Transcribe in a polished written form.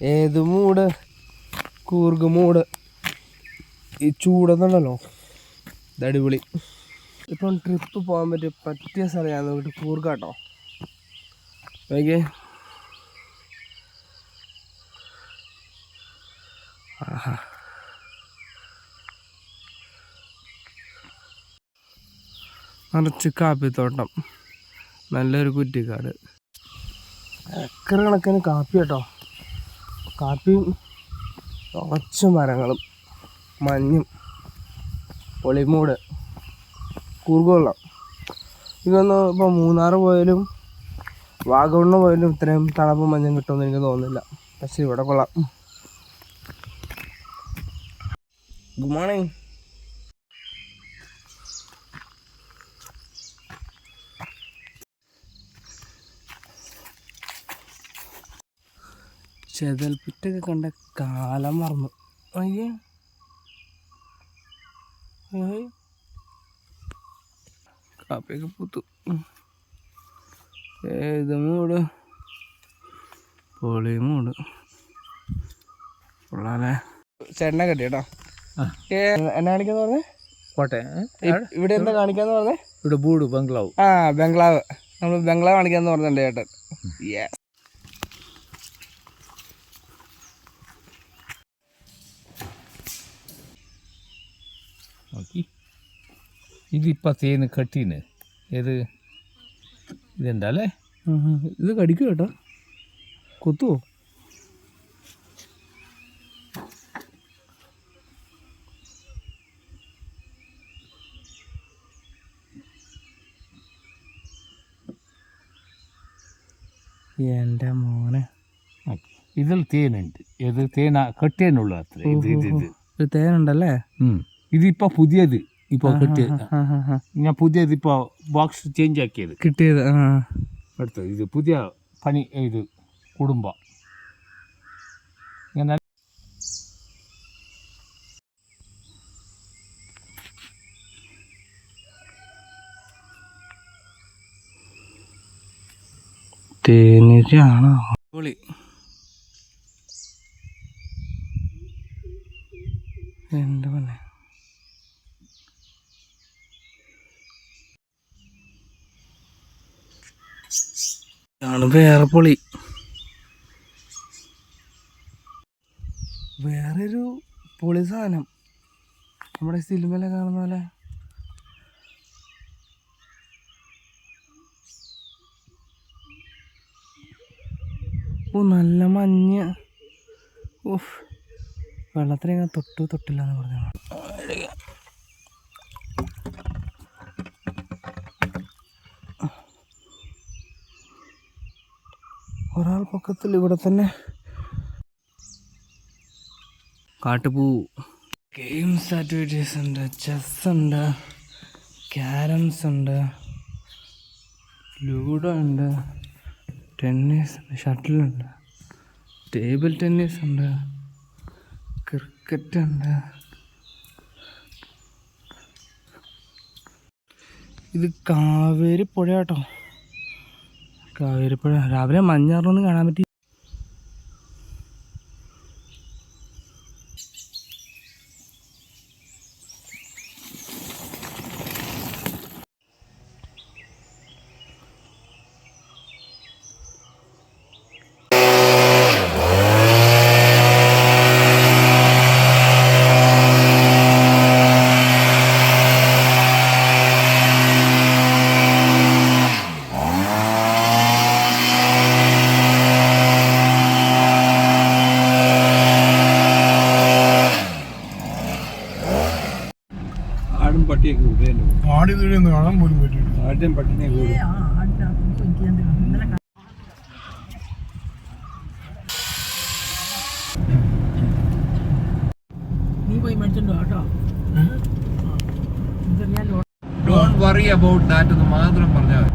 ഏത് മൂട് കൂർഗ് മൂട് ഈ ചൂടെന്നുണ്ടല്ലോ ഇത് അടിപൊളി. ഇപ്പം ട്രിപ്പ് പോകാൻ പറ്റിയ സ്ഥലം ഞാൻ നോക്കിയിട്ട് കൂർഗാട്ടോ. ഓക്കെ, ആഹാ നിറച്ച് കാപ്പിത്തോട്ടം, നല്ലൊരു കുറ്റിക്കാട്, ഏക്കർ കണക്കിന് കാപ്പി കേട്ടോ. കാപ്പിയും കുറച്ച് മരങ്ങളും മഞ്ഞും പൊളിമൂട് കൂർഗ് കൊള്ളാം. ഇതൊന്ന് ഇപ്പോൾ മൂന്നാർ പോയാലും വാഗമണ്ണ് പോയാലും ഇത്രയും തണുപ്പും മഞ്ഞും കിട്ടുമെന്ന് എനിക്ക് തോന്നുന്നില്ല. പക്ഷെ ഇവിടെ കൊള്ളാം. Good morning. ചെതൽപ്പുറ്റൊക്കെ കണ്ട കാലം മറന്നു. അയ്യേ കാപ്പിയൊക്കെ പൂത്തു. ഏത് മൂട് പൊളി മൂട് കൊള്ളാല്ലേ. ചേട്ടനെ കെട്ടി കേട്ടോ. എന്നാ കാണിക്കാന്ന് പറഞ്ഞേ? കോട്ടയം. ഇവിടെ എന്താ കാണിക്കാന്ന് പറഞ്ഞേ? ഇവിടെ ബൂട് ബംഗ്ലാവ്. ആ ബംഗ്ലാവ്. നമ്മൾ ബംഗ്ലാവ് കാണിക്കാന്ന് പറഞ്ഞിട്ടുണ്ട് ചേട്ടൻ. ഇതിപ്പോൾ തേന് കട്ടീന് ഏത് ഇതുണ്ടല്ലേ. ഇത് കടിക്കും കേട്ടോ, കുത്തുവോ? എൻ്റെ മോനെ, ഇതിൽ തേനുണ്ട്. ഏത് തേന കട്ടിയനുള്ള അത്ര ഇത് തേനുണ്ടല്ലേ. ഇതിപ്പോൾ പുതിയത് ഇപ്പോൾ കിട്ടിയ, ഞാൻ പുതിയത് ഇപ്പോൾ ബോക്സ് ചേഞ്ച് ആക്കിയത് കിട്ടിയത്. അടുത്തത് ഇത് പുതിയ പണി. ഇത് കുടുംബം ഇങ്ങനെ തേനീച്ചയാണോ? പൊളി. എന്താ പറഞ്ഞേ? ആണ് വേറെ പൊളി. വേറൊരു പൊളി സാധനം നമ്മുടെ സിനിമയിലെ കാണുന്ന പോലെ. ഓ നല്ല മഞ്ഞ്. ഓഫ്, വെള്ളത്തിനെങ്ങനെ തൊട്ടില്ല എന്ന് പറഞ്ഞു. ഒരാൾ പക്കത്തിൽ ഇവിടെ തന്നെ കാട്ടുപൂ. ഗെയിംസ് ആക്ടിവിറ്റീസ് ഉണ്ട്, ചെസ് ഉണ്ട്, ക്യാരംസ് ഉണ്ട്, ലൂഡോ ഉണ്ട്, ടെന്നീസ് ഉണ്ട്, ഷട്ടിലുണ്ട്, ടേബിൾ ടെന്നീസ് ഉണ്ട്, ക്രിക്കറ്റ് ഉണ്ട്. ഇത് കാവേരി പുഴ കേട്ടോ. കാവേരിപ്പുഴ രാവിലെ മഞ്ഞാറൊന്നും കാണാൻ പറ്റി. ആടി ദൂരെയൊന്നും കാണാൻ പോലും പറ്റില്ല. ആദ്യം പട്ടിനെ കൂടും. നീ പോയി മേടിച്ചോ കേട്ടോ. ഡോണ്ട് വറി അബൌട്ട് ദാറ്റ് എന്ന് മാത്രം പറഞ്ഞാൽ